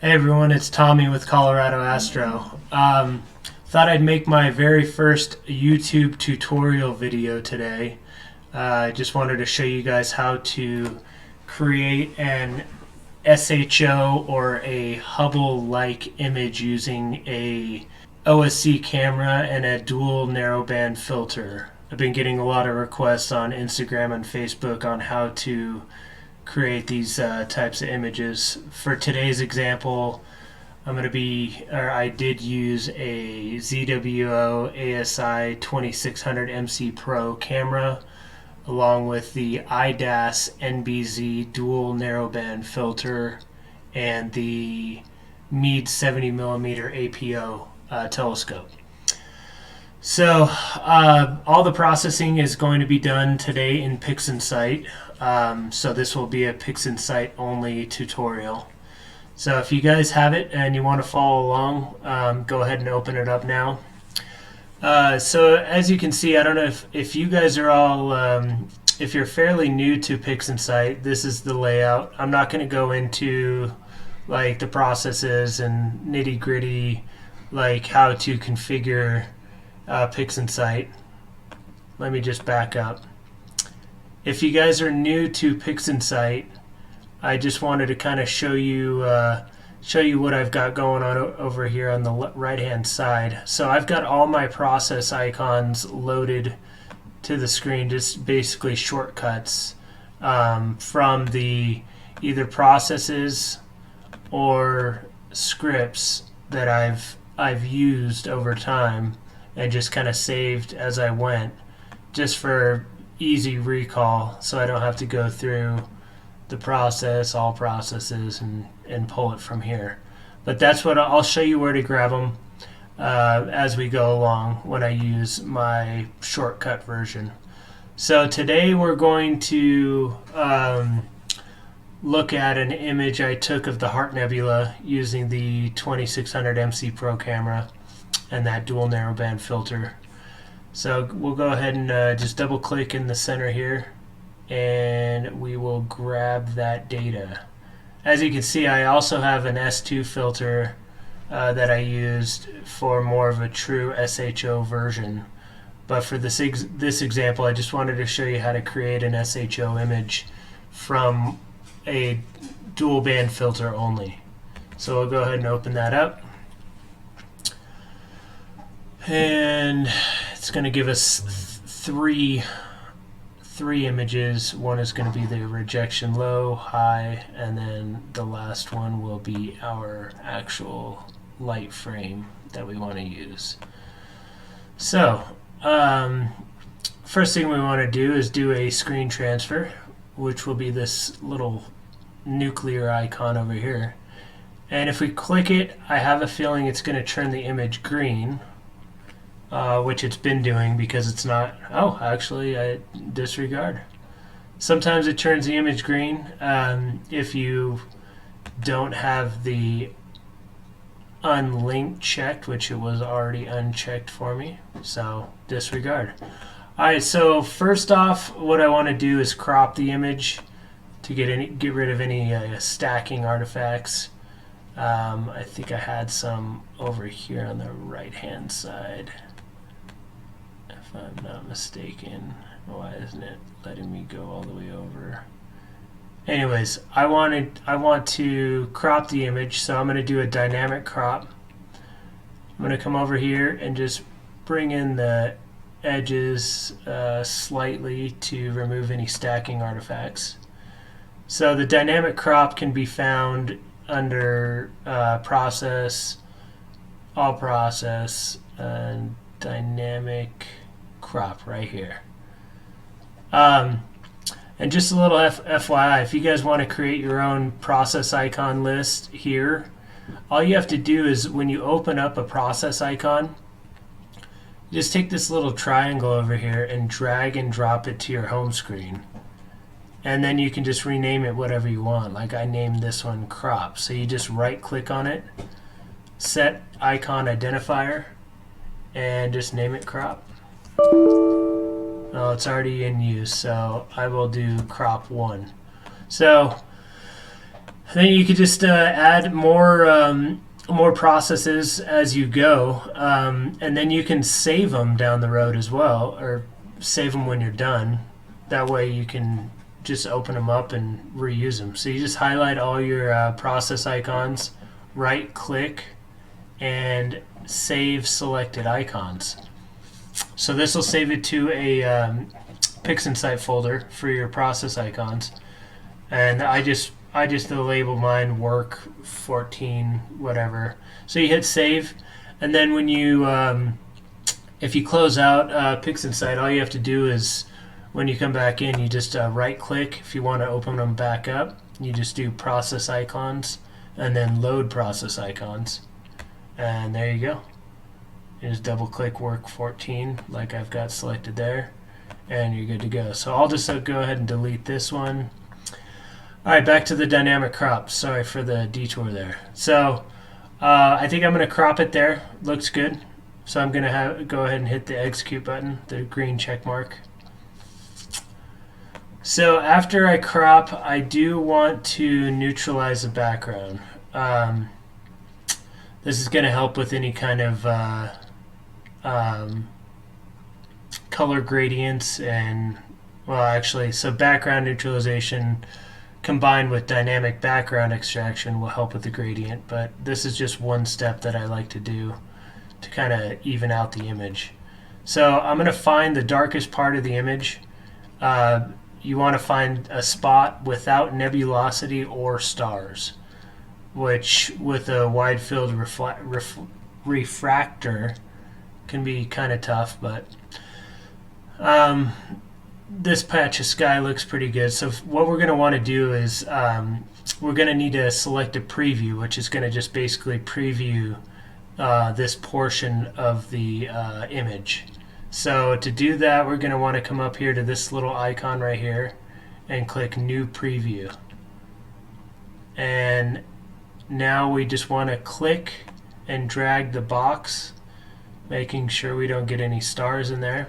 Hey everyone, it's Tommy with Colorado Astro. Thought I'd make my very first YouTube tutorial video today. I just wanted to show you guys how to create an SHO or a Hubble-like image using a OSC camera and a dual narrowband filter. I've been getting a lot of requests on Instagram and Facebook on how to create these types of images. For today's example, I did use a ZWO ASI 2600 MC Pro camera along with the IDAS NBZ dual narrowband filter and the Meade 70mm APO telescope. So all the processing is going to be done today in Pixinsight. So this will be a Pixinsight only tutorial. So if you guys have it and you want to follow along, go ahead and open it up now. So as you can see, I don't know if you guys are all, if you're fairly new to Pixinsight, this is the layout. I'm not going to go into like the processes and nitty gritty, like how to configure Pixinsight. Let me just back up. If you guys are new to Pixinsight, I just wanted to kind of show you what I've got going on over here on the right hand side. So I've got all my process icons loaded to the screen, just basically shortcuts from the either processes or scripts that I've used over time and just kind of saved as I went, just for easy recall, so I don't have to go through the process, all processes, and pull it from here. But that's what I'll show you where to grab them as we go along when I use my shortcut version. So today we're going to look at an image I took of the Heart Nebula using the 2600 MC Pro camera and that dual narrowband filter. So we'll go ahead and just double click in the center here and we will grab that data. As you can see, I also have an S2 filter that I used for more of a true SHO version. But for this example, I just wanted to show you how to create an SHO image from a dual band filter only. So we'll go ahead and open that up. And it's going to give us three images. One is going to be the rejection low, high, and then the last one will be our actual light frame that we want to use. So first thing we want to do is do a screen transfer, which will be this little nuclear icon over here. And if we click it, I have a feeling it's going to turn the image green, which it's been doing because it's not. Oh, actually, I disregard. Sometimes it turns the image green if you don't have the unlinked checked, which it was already unchecked for me, so disregard. Alright, so first off, what I want to do is crop the image to get rid of any stacking artifacts. I think I had some over here on the right hand side, if I'm not mistaken. Why isn't it letting me go all the way over? Anyways, I want to crop the image, so I'm going to do a dynamic crop. I'm going to come over here and just bring in the edges slightly to remove any stacking artifacts. So the dynamic crop can be found under process, all process, and dynamic crop right here. And just a little FYI, if you guys want to create your own process icon list here, all you have to do is when you open up a process icon, you just take this little triangle over here and drag and drop it to your home screen. And then you can just rename it whatever you want. Like I named this one crop. So you just right click on it, set icon identifier, and just name it crop. Oh, it's already in use, so I will do crop 1. So Then you could just add more processes as you go, and then you can save them down the road as well, or save them when you're done. That way you can just open them up and reuse them. So you just highlight all your process icons, right click, and save selected icons. So this will save it to a Pixinsight folder for your process icons. And I just label mine work 14 whatever. So you hit save, and then when you if you close out Pixinsight, all you have to do is when you come back in, you just right click. If you want to open them back up, you just do process icons and then load process icons, and there you go. You just double click work 14 like I've got selected there, and you're good to go. So I'll just go ahead and delete this one. Alright, back to the dynamic crop. Sorry for the detour there. So I think I'm going to crop it there. Looks good. So I'm going to go ahead and hit the execute button, the green check mark. So after I crop, I do want to neutralize the background. This is going to help with any kind of color gradients and, well, actually, so background neutralization combined with dynamic background extraction will help with the gradient, but this is just one step that I like to do to kind of even out the image. So I'm going to find the darkest part of the image. You want to find a spot without nebulosity or stars, which with a wide field refractor can be kind of tough, but this patch of sky looks pretty good. So what we're going to want to do is we're going to need to select a preview, which is going to just basically preview this portion of the image. So to do that, we're going to want to come up here to this little icon right here and click New Preview. And now we just want to click and drag the box, making sure we don't get any stars in there.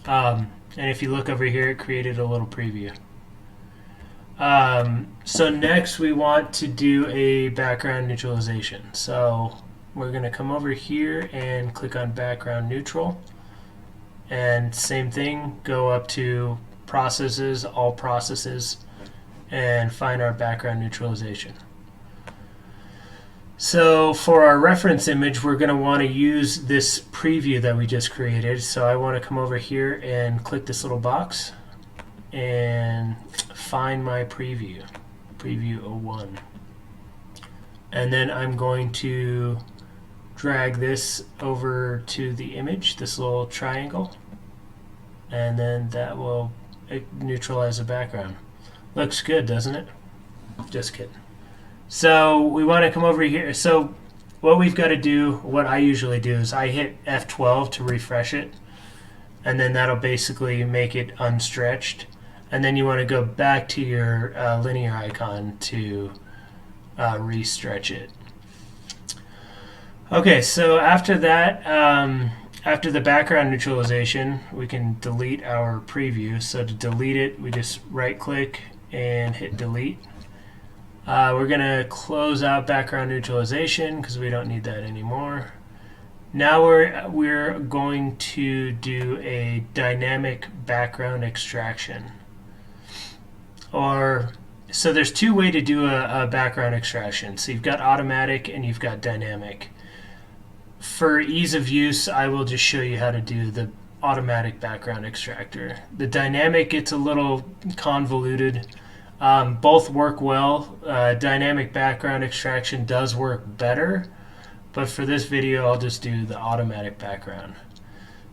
And if you look over here, it created a little preview. So next we want to do a background neutralization. So we're going to come over here and click on background neutral. And same thing, go up to processes, all processes, and find our background neutralization. So for our reference image, we're going to want to use this preview that we just created. So I want to come over here and click this little box and find my preview, preview 01. And then I'm going to drag this over to the image, this little triangle, and then that will neutralize the background. Looks good, doesn't it? Just kidding. So we want to come over here. So what we've got to do, what I usually do, is I hit F12 to refresh it, and then that'll basically make it unstretched. And then you want to go back to your linear icon to re-stretch it. Okay, so after that, after the background neutralization, we can delete our preview. So to delete it, we just right-click and hit delete. We're going to close out background neutralization because we don't need that anymore. Now we're going to do a dynamic background extraction. So there's two ways to do a background extraction. So you've got automatic and you've got dynamic. For ease of use, I will just show you how to do the automatic background extractor. The dynamic gets a little convoluted. Both work well. Dynamic background extraction does work better, but for this video I'll just do the automatic background.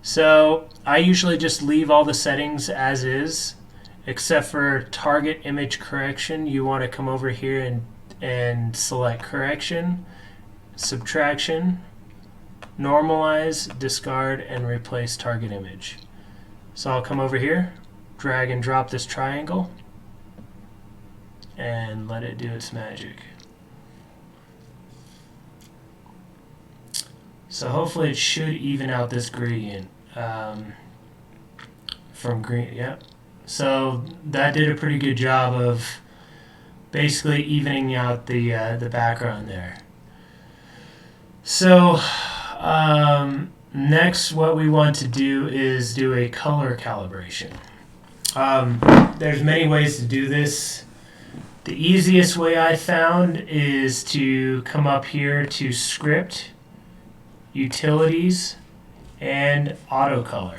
So I usually just leave all the settings as is, except for target image correction. You want to come over here and select correction, subtraction, normalize, discard, and replace target image. So I'll come over here, drag and drop this triangle, and let it do its magic. So hopefully it should even out this gradient from green. Yep. So that did a pretty good job of basically evening out the background there. So next what we want to do is do a color calibration. There's many ways to do this. The easiest way I found is to come up here to Script, Utilities, and Auto Color.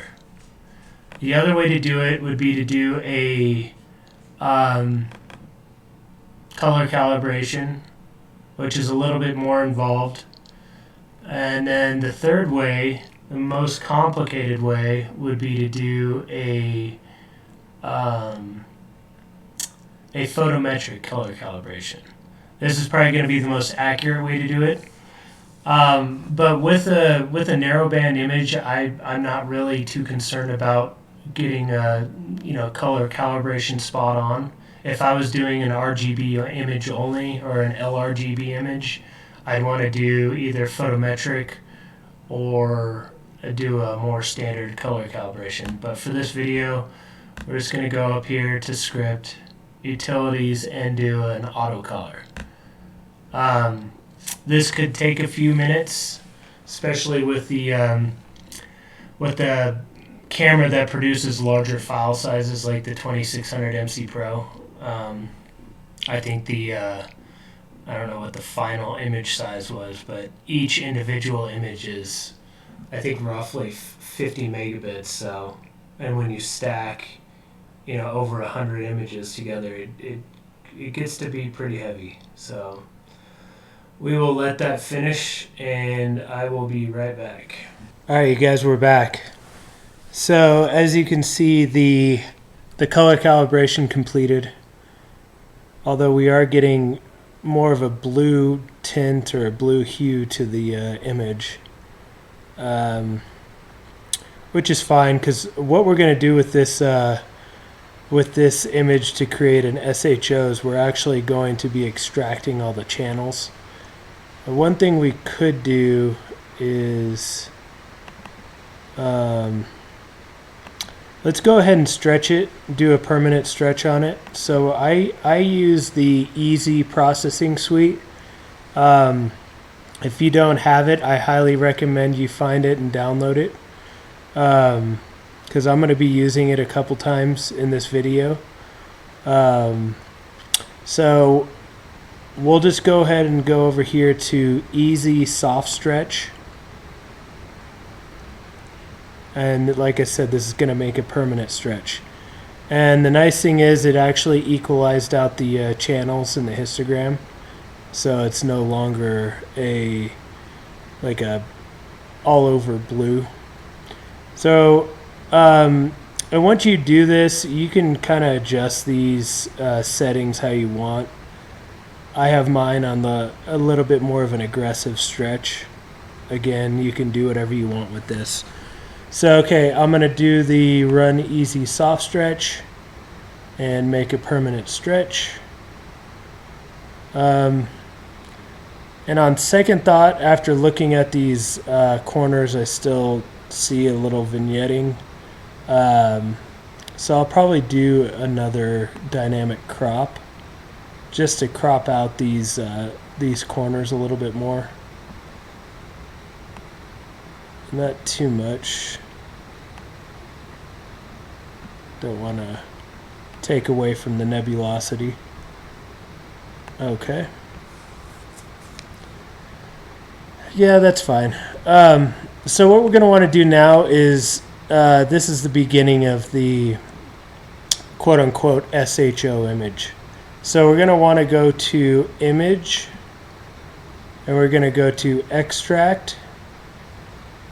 The other way to do it would be to do a color calibration, which is a little bit more involved. And then the third way, the most complicated way, would be to do a photometric color calibration. This is probably going to be the most accurate way to do it. But with a narrowband image, I'm not really too concerned about getting a color calibration spot on. If I was doing an RGB image only or an LRGB image, I'd want to do either photometric or do a more standard color calibration. But for this video, we're just going to go up here to Script, Utilities, and do an auto color. This could take a few minutes, especially with the camera that produces larger file sizes like the 2600 MC Pro. I think I don't know what the final image size was, but each individual image is, I think, roughly 50 megabits. So, and when you stack, over 100 images together, it gets to be pretty heavy. So we will let that finish, and I will be right back. All right, you guys, we're back. So as you can see, the color calibration completed. Although we are getting more of a blue tint or a blue hue to the image, which is fine, because what we're going to do with this image to create an SHO is we're actually going to be extracting all the channels. One thing we could do is let's go ahead and stretch it, do a permanent stretch on it. So I use the Easy Processing Suite. If you don't have it, I highly recommend you find it and download it, because I'm going to be using it a couple times in this video. So we'll just go ahead and go over here to Easy Soft Stretch. And like I said, this is going to make a permanent stretch. And the nice thing is it actually equalized out the channels in the histogram. So it's no longer like a all over blue. So and once you do this, you can kind of adjust these settings how you want. I have mine on a little bit more of an aggressive stretch. Again, you can do whatever you want with this. So okay, I'm going to do the Run Easy Soft Stretch and make a permanent stretch. And on second thought, after looking at these corners, I still see a little vignetting. So I'll probably do another dynamic crop just to crop out these corners a little bit more. Not too much. Don't want to take away from the nebulosity. Okay. Yeah, that's fine. So what we're going to want to do now is, this is the beginning of the quote-unquote SHO image. So we're going to want to go to Image, and we're going to go to Extract,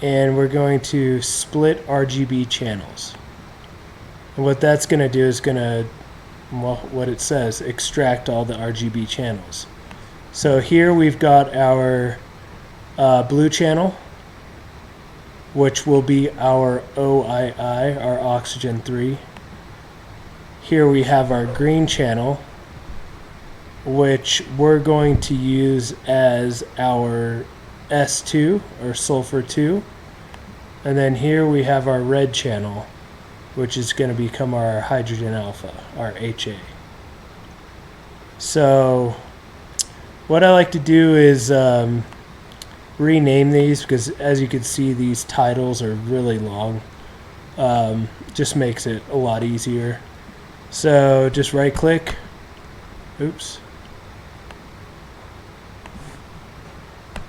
and we're going to Split RGB Channels. And what that's going to do is going to, well, what it says, extract all the RGB channels. So here we've got our blue channel, which will be our OII, our oxygen 3. Here we have our green channel, which we're going to use as our S2 or sulfur 2. And then here we have our red channel, which is going to become our hydrogen alpha, our HA. So what I like to do is rename these, because as you can see, these titles are really long. Just makes it a lot easier. So just right click,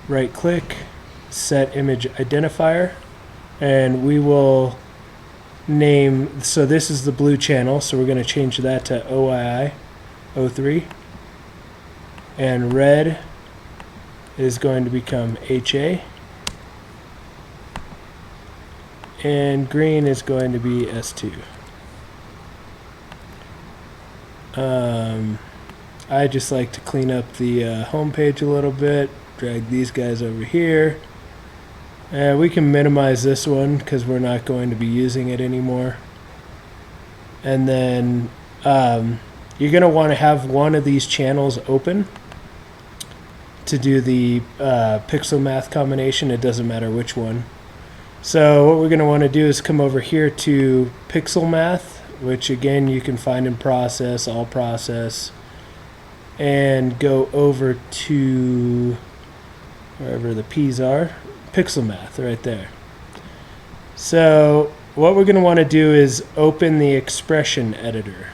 right click, set image identifier, and we will name, so this is the blue channel, so we're going to change that to OII 03, and red is going to become HA, and green is going to be S2. I just like to clean up the home page a little bit, drag these guys over here, and we can minimize this one because we're not going to be using it anymore. And then you're going to want to have one of these channels open to do the pixel math combination. It doesn't matter which one. So what we're going to want to do is come over here to pixel math, which again you can find in process, all process, and go over to wherever the P's are, pixel math right there. So what we're going to want to do is open the expression editor,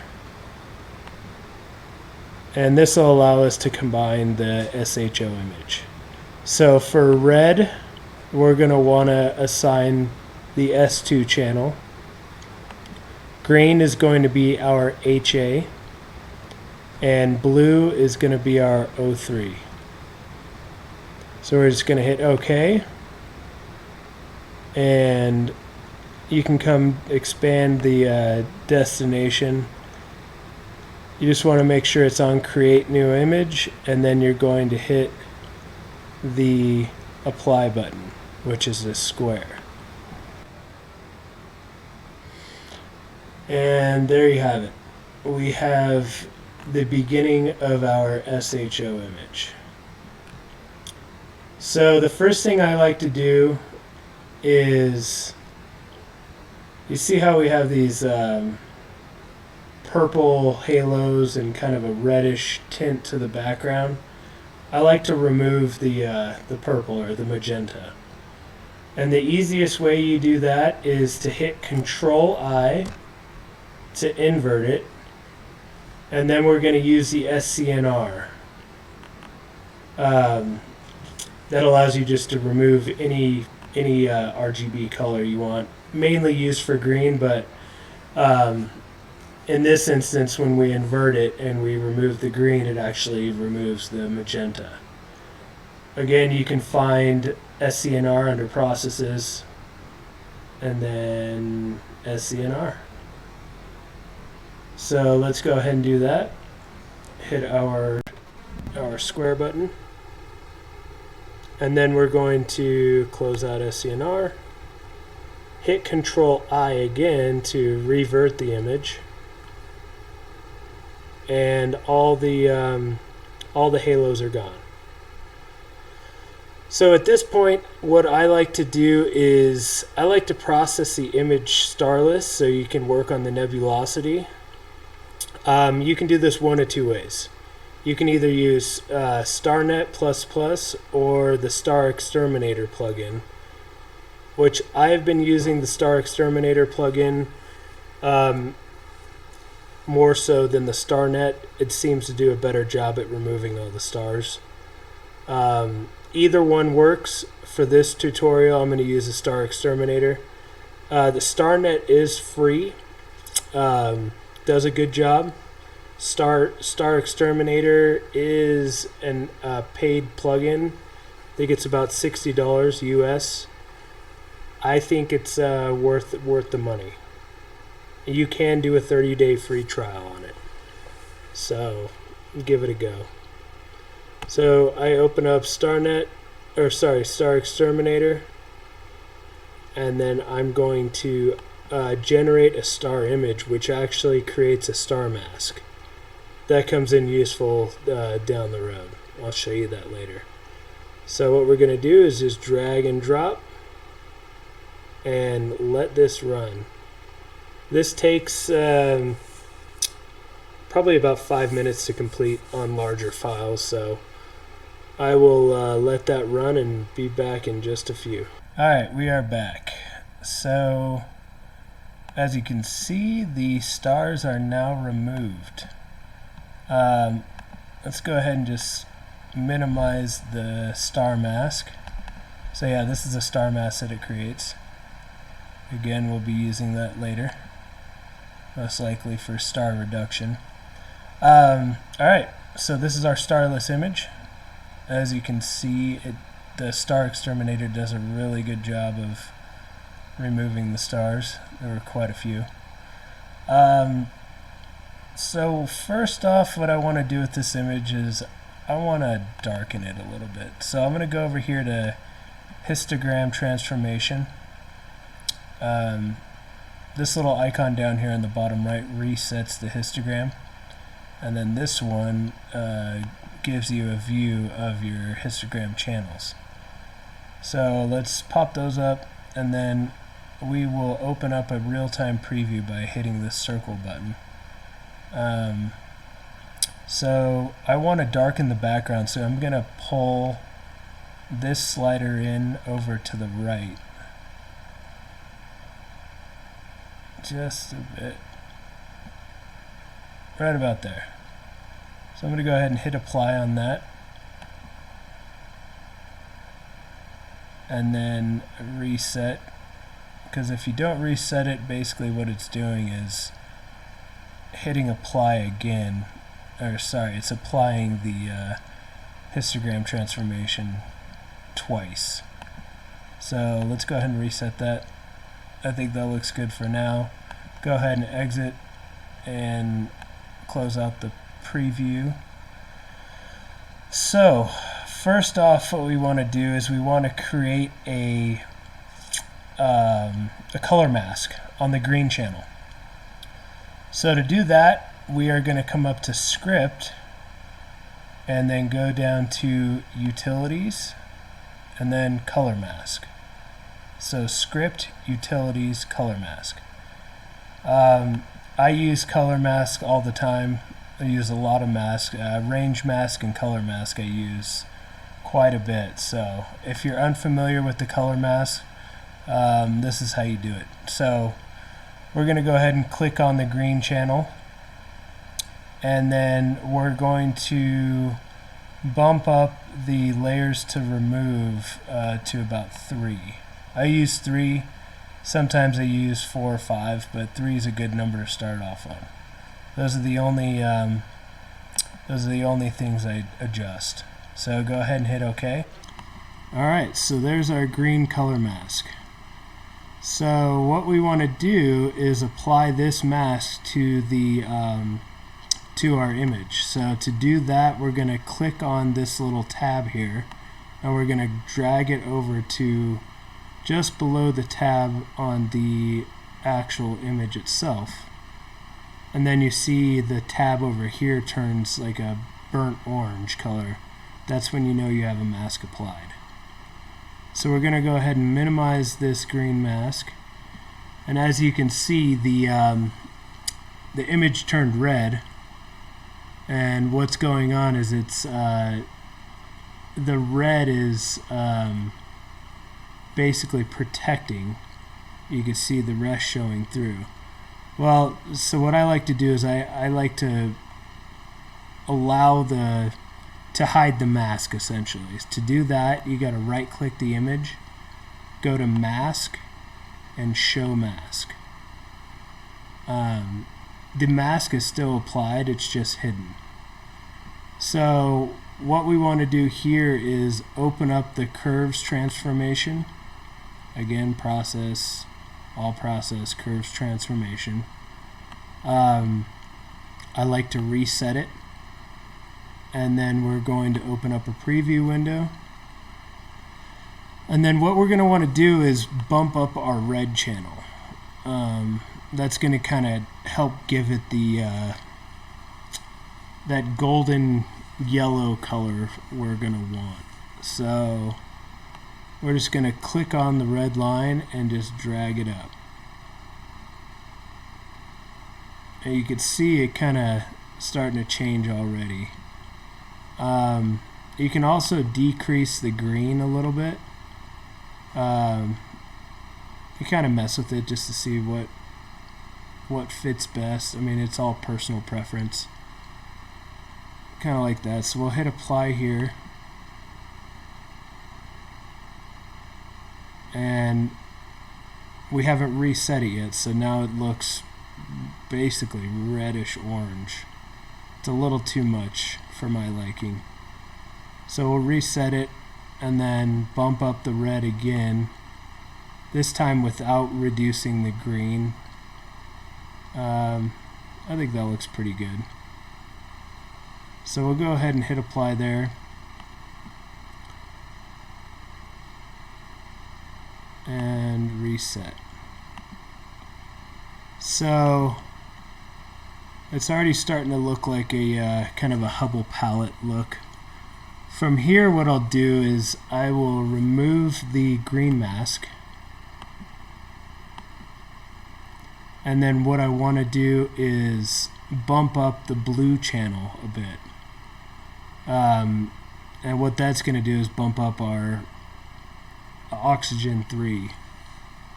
and this will allow us to combine the SHO image. So for red, we're going to want to assign the S2 channel. Green is going to be our HA, and blue is going to be our O3. So we're just going to hit OK, and you can come expand the destination. You just want to make sure it's on create new image, and then you're going to hit the apply button, which is this square. And there you have it. We have the beginning of our SHO image. So the first thing I like to do is, you see how we have these purple halos and kind of a reddish tint to the background? I like to remove the purple or the magenta. And the easiest way you do that is to hit Control-I to invert it, and then we're going to use the SCNR. That allows you just to remove any RGB color you want, mainly used for green, but in this instance, when we invert it and we remove the green, it actually removes the magenta. Again, you can find SCNR under processes, and then SCNR. So let's go ahead and do that. Hit our square button, and then we're going to close out SCNR. Hit Control-I again to revert the image, and all the halos are gone. So at this point, what I like to do is I like to process the image starless so you can work on the nebulosity. You can do this one of two ways. You can either use StarNet++ or the Star Exterminator plugin, which I've been using the Star Exterminator plugin more so than the StarNet. It seems to do a better job at removing all the stars. Either one works. For this tutorial, I'm going to use the Star Exterminator. The StarNet is free. Does a good job. Star Exterminator is a paid plugin. I think it's about $60 US. I think it's worth the money. You can do a 30-day free trial on it, so give it a go. So I open up Star Exterminator, and then I'm going to generate a star image, which actually creates a star mask. That comes in useful down the road. I'll show you that later. So what we're going to do is just drag and drop and let this run. This takes probably probably about 5 minutes to complete on larger files, so I will let that run and be back in just a few. Alright, we are back. So as you can see, the stars are now removed. Let's go ahead and just minimize the star mask. So yeah, this is a star mask that it creates. Again, we'll be using that later, most likely for star reduction. Alright, so this is our starless image. As you can see, the star exterminator does a really good job of removing the stars. There were quite a few. So first off, what I want to do with this image is I want to darken it a little bit. So I'm going to go over here to histogram transformation. This little icon down here on the bottom right resets the histogram, and then this one gives you a view of your histogram channels. So let's pop those up, and then we will open up a real-time preview by hitting this circle button. So I want to darken the background, so I'm going to pull this slider in over to the right just a bit, right about there. So I'm going to go ahead and hit apply on that, and then reset, because if you don't reset it, basically what it's doing is hitting apply again, or sorry, it's applying the histogram transformation twice. So let's go ahead and reset that. I think that looks good for now. Go ahead and exit and close out the preview. So first off, what we want to do is we want to create a color mask on the green channel. So to do that, we are going to come up to Script and then go down to Utilities and then Color Mask. So Script, Utilities, Color Mask. I use Color Mask all the time. I use a lot of masks. Range Mask and Color Mask I use quite a bit. So if you're unfamiliar with the Color Mask, this is how you do it. So we're going to go ahead and click on the green channel, and then we're going to bump up the layers to remove to about 3. I use 3. Sometimes I use 4 or 5, but 3 is a good number to start off on. Those are the only things I adjust. So go ahead and hit OK. Alright, so there's our green color mask. So what we want to do is apply this mask to the to our image. So to do that, we're going to click on this little tab here, and we're going to drag it over to just below the tab on the actual image itself. And then you see the tab over here turns like a burnt orange color. That's when you know you have a mask applied. So we're going to go ahead and minimize this green mask, and as you can see, the image turned red, and what's going on is it's the red is basically protecting. You can see the rest showing through. Well, so what I like to do is I like to allow to hide the mask, essentially. To do that, you got to right click the image, go to Mask, and Show Mask. The mask is still applied, it's just hidden. So what we want to do here is open up the curves transformation. Again, process, all process, curves transformation. I like to reset it. And then we're going to open up a preview window. And then what we're going to want to do is bump up our red channel. That's going to kind of help give it the that golden yellow color we're going to want. So we're just going to click on the red line and just drag it up. And you can see it kind of starting to change already. You can also decrease the green a little bit. You kind of mess with it just to see what fits best. I mean, it's all personal preference. Kind of like that. So we'll hit apply here. And we haven't reset it yet, so now it looks basically reddish orange. It's a little too much for my liking. So we'll reset it and then bump up the red again, this time without reducing the green. I think that looks pretty good. So we'll go ahead and hit apply there. And reset. So it's already starting to look like a kind of a Hubble palette look. From here, what I'll do is I will remove the green mask, and then what I want to do is bump up the blue channel a bit. And what that's going to do is bump up our oxygen 3.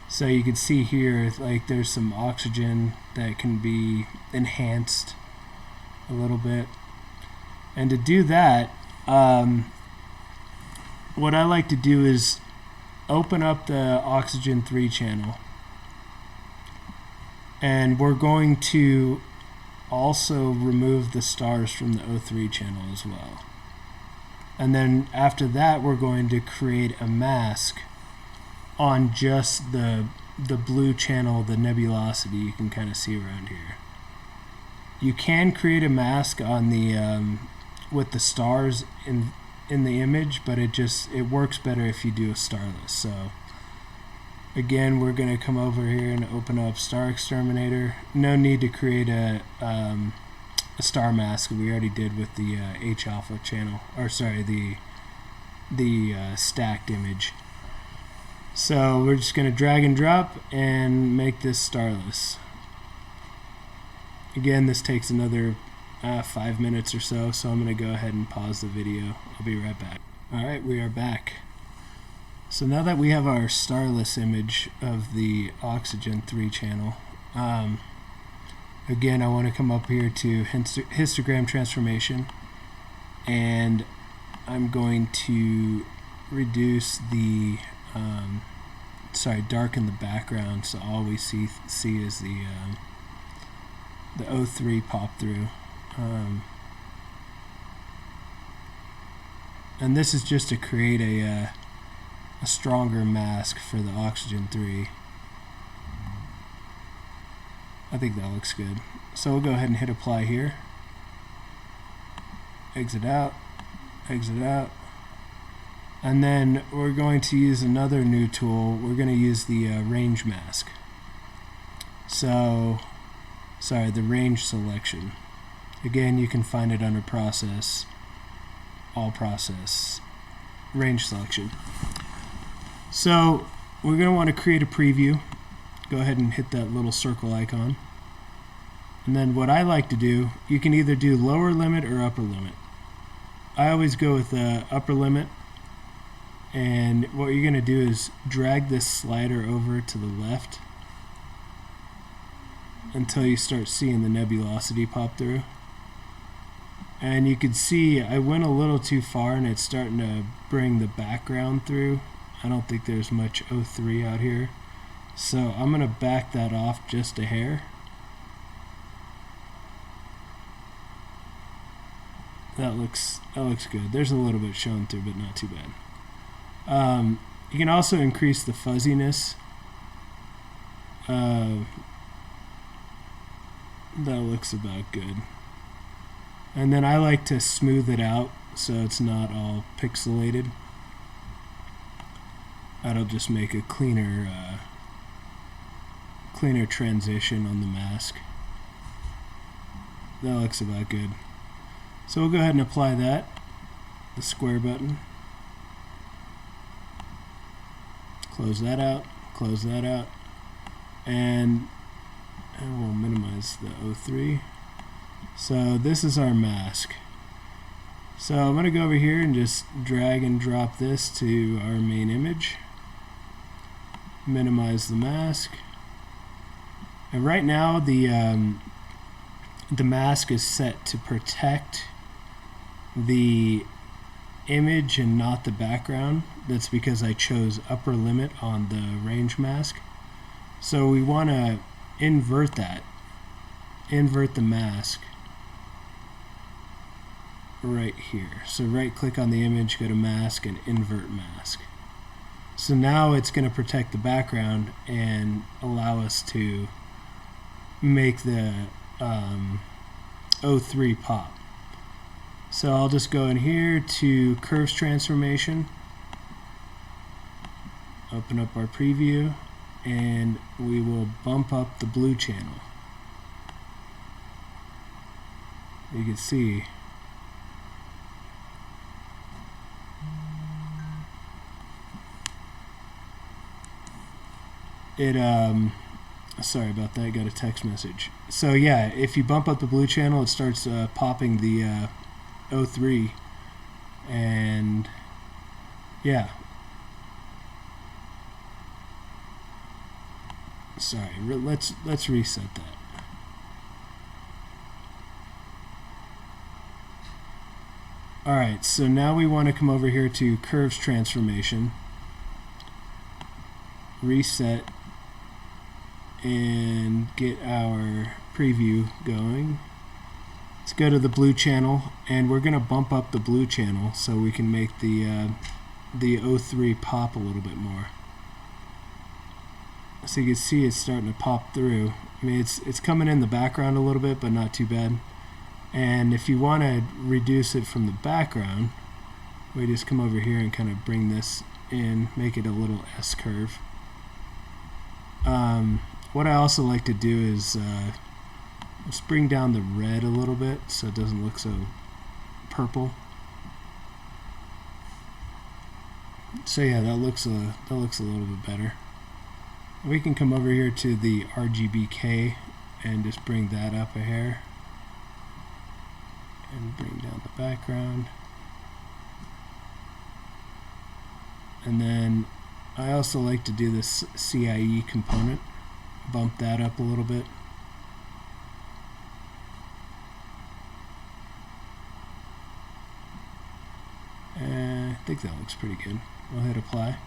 So you can see here, like, there's some oxygen that can be enhanced a little bit. And to do that, what I like to do is open up the oxygen 3 channel, and we're going to also remove the stars from the O3 channel as well. And then after that, we're going to create a mask on just the blue channel, the nebulosity you can kind of see around here. You can create a mask on the with the stars in the image, but it works better if you do a starless. So again, we're going to come over here and open up Star Exterminator. No need to create a star mask. We already did with the H alpha channel, or sorry, the stacked image. So we're just going to drag and drop and make this starless. Again, this takes another 5 minutes or so, so I'm going to go ahead and pause the video. I'll be right back. Alright, we are back. So now that we have our starless image of the oxygen 3 channel, again, I want to come up here to histogram transformation, and I'm going to reduce the darken the background, so all we see is the O3 pop through. And this is just to create a stronger mask for the oxygen 3. I think that looks good. So we'll go ahead and hit apply here. Exit out, and then we're going to use another new tool. We're going to use the range mask. So, sorry, the range selection. Again, you can find it under process, all process, range selection. So we're going to want to create a preview. Go ahead and hit that little circle icon. And then what I like to do, you can either do lower limit or upper limit. I always go with the upper limit. And what you're going to do is drag this slider over to the left until you start seeing the nebulosity pop through. And you can see I went a little too far and it's starting to bring the background through. I don't think there's much O3 out here. So I'm going to back that off just a hair. That looks good. There's a little bit showing through, but not too bad. You can also increase the fuzziness. That looks about good. And then I like to smooth it out so it's not all pixelated. That'll just make a cleaner transition on the mask. That looks about good. So we'll go ahead and apply that, the square button. Close that out, and we'll minimize the O3. So this is our mask. So I'm going to go over here and just drag and drop this to our main image. Minimize the mask. And right now the mask is set to protect the image and not the background. That's because I chose upper limit on the range mask. So we want to invert that. Invert the mask right here. So right click on the image, go to mask and invert mask. So now it's going to protect the background and allow us to make the O3 pop. So I'll just go in here to curves transformation, open up our preview, and we will bump up the blue channel. You can see it, sorry about that, I got a text message. So yeah, if you bump up the blue channel, it starts popping the O3, and yeah. Sorry, let's reset that. Alright, so now we want to come over here to curves transformation, reset, and get our preview going. Let's go to the blue channel, and we're going to bump up the blue channel so we can make the O3 pop a little bit more. So you can see it's starting to pop through. I mean, it's coming in the background a little bit, but not too bad. And if you want to reduce it from the background, we just come over here and kind of bring this in, make it a little S curve. What I also like to do is let's bring down the red a little bit so it doesn't look so purple. So yeah, that looks a little bit better. We can come over here to the RGBK and just bring that up a hair and bring down the background. And then I also like to do this CIE component, bump that up a little bit. I think that looks pretty good. We'll hit apply.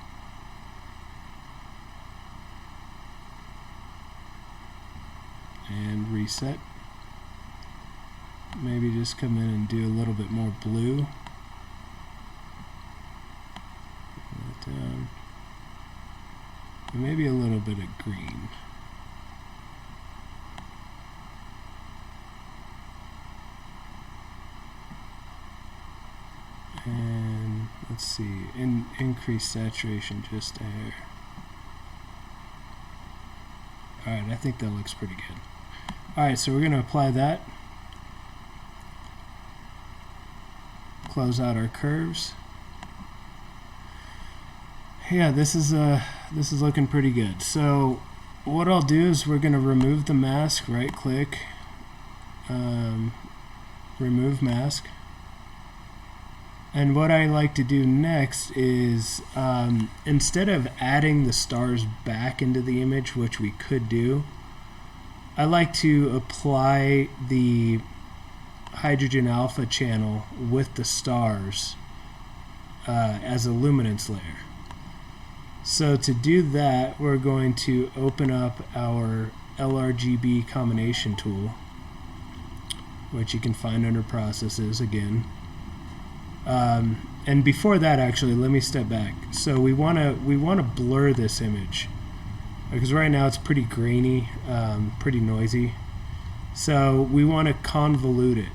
And reset. Maybe just come in and do a little bit more blue. That down. And maybe a little bit of green. And let's see, increase saturation just a hair. Alright, I think that looks pretty good. Alright, so we're going to apply that. Close out our curves. Yeah, this is looking pretty good. So what I'll do is we're going to remove the mask, right click, remove mask. And what I like to do next is instead of adding the stars back into the image, which we could do, I like to apply the hydrogen alpha channel with the stars as a luminance layer. So to do that, we're going to open up our LRGB combination tool, which you can find under processes again. And before that, actually, let me step back. So we want to blur this image because right now it's pretty grainy, pretty noisy. So we want to convolute it.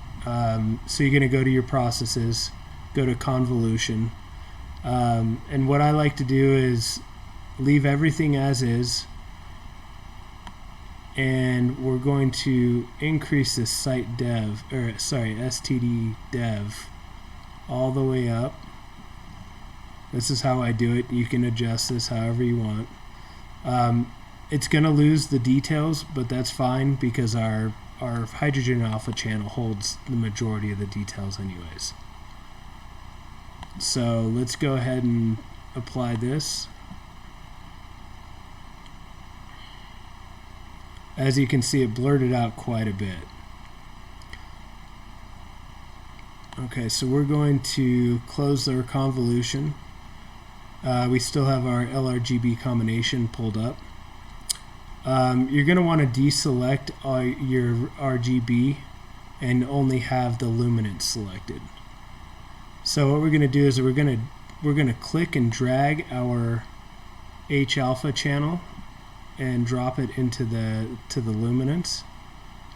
So you're going to go to your processes, go to convolution, and what I like to do is leave everything as is, and we're going to increase this STD dev all the way up. This is how I do it. You can adjust this however you want. It's going to lose the details, but that's fine because our our hydrogen alpha channel holds the majority of the details anyways. So let's go ahead and apply this. As you can see, it blurred it out quite a bit. Okay, so we're going to close our convolution. We still have our LRGB combination pulled up. You're going to want to deselect your RGB and only have the luminance selected. So what we're going to do is we're going to click and drag our H alpha channel and drop it into the luminance.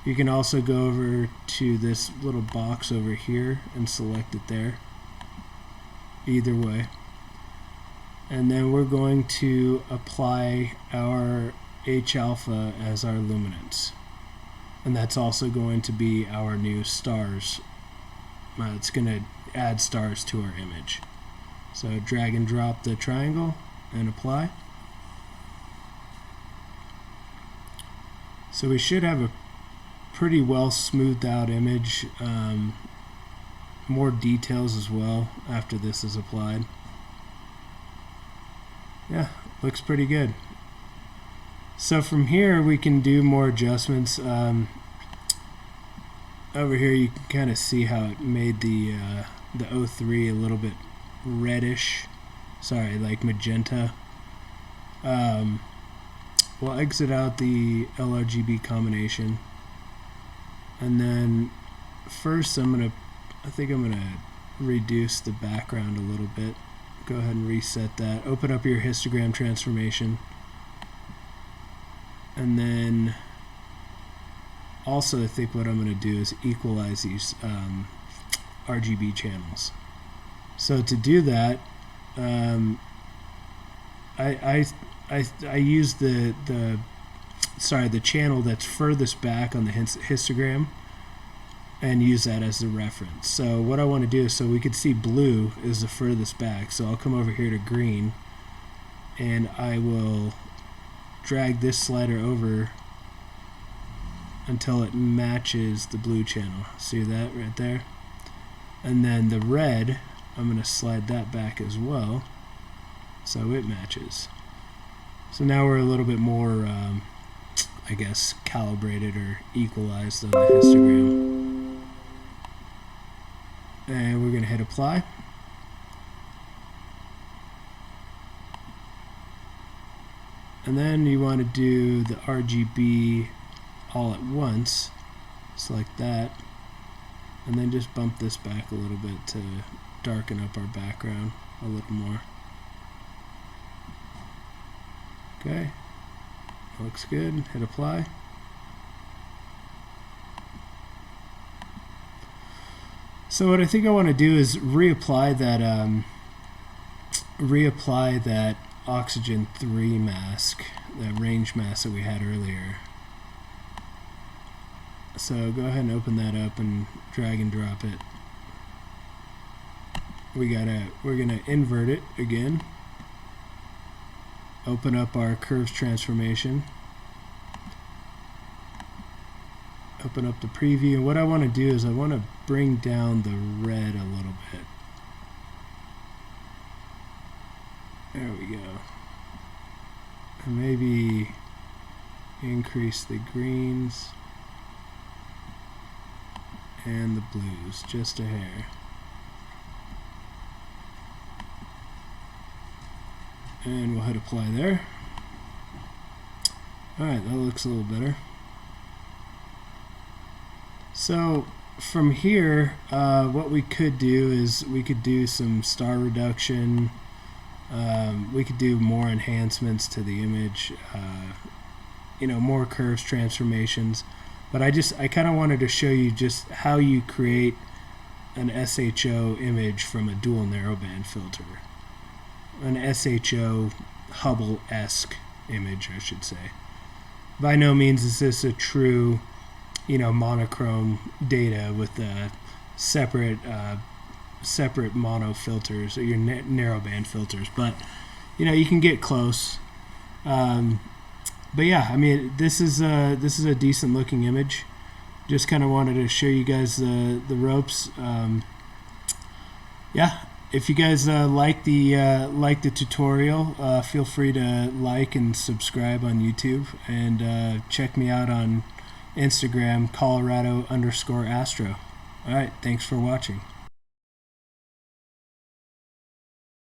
You can also go over to this little box over here and select it there. Either way. And then we're going to apply our H alpha as our luminance. And that's also going to be our new stars. It's going to add stars to our image. So drag and drop the triangle and apply. So we should have a pretty well smoothed out image. More details as well after this is applied. Yeah, looks pretty good. So from here we can do more adjustments. Over here you can kind of see how it made the O3 a little bit reddish. Sorry, like magenta. We'll exit out the LRGB combination. And then first I think I'm gonna reduce the background a little bit. Go ahead and reset that. Open up your histogram transformation. And then also I think what I'm going to do is equalize these RGB channels. So to do that, I use the channel that's furthest back on the histogram and use that as the reference. So what I want to do is, so we could see blue is the furthest back, so I'll come over here to green and I will drag this slider over until it matches the blue channel. See that right there? And then the red, I'm going to slide that back as well so it matches. So now we're a little bit more I guess calibrated or equalized on the histogram. And we're going to hit apply. And then you want to do the RGB all at once. Select that. And then just bump this back a little bit to darken up our background a little more. Okay. Looks good. Hit apply. So what I think I want to do is reapply that oxygen 3 mask, that range mask that we had earlier. So go ahead and open that up and drag and drop it. We're gonna invert it again. Open up our curves transformation. Open up the preview, and what I want to do is I want to bring down the red a little bit. There we go. And maybe increase the greens and the blues just a hair. And we'll hit apply there. Alright, that looks a little better. So from here, what we could do is we could do some star reduction. We could do more enhancements to the image, more curves transformations. But I kind of wanted to show you just how you create an SHO image from a dual narrowband filter. An SHO Hubble-esque image, I should say. By no means is this a true, monochrome data with separate mono filters or your narrowband filters, but you can get close. But yeah, I mean, this is a decent looking image. just kind of wanted to show you guys the ropes. Yeah, if you guys like the tutorial, feel free to like and subscribe on YouTube, and check me out on Instagram, Colorado_Astro. All right, thanks for watching.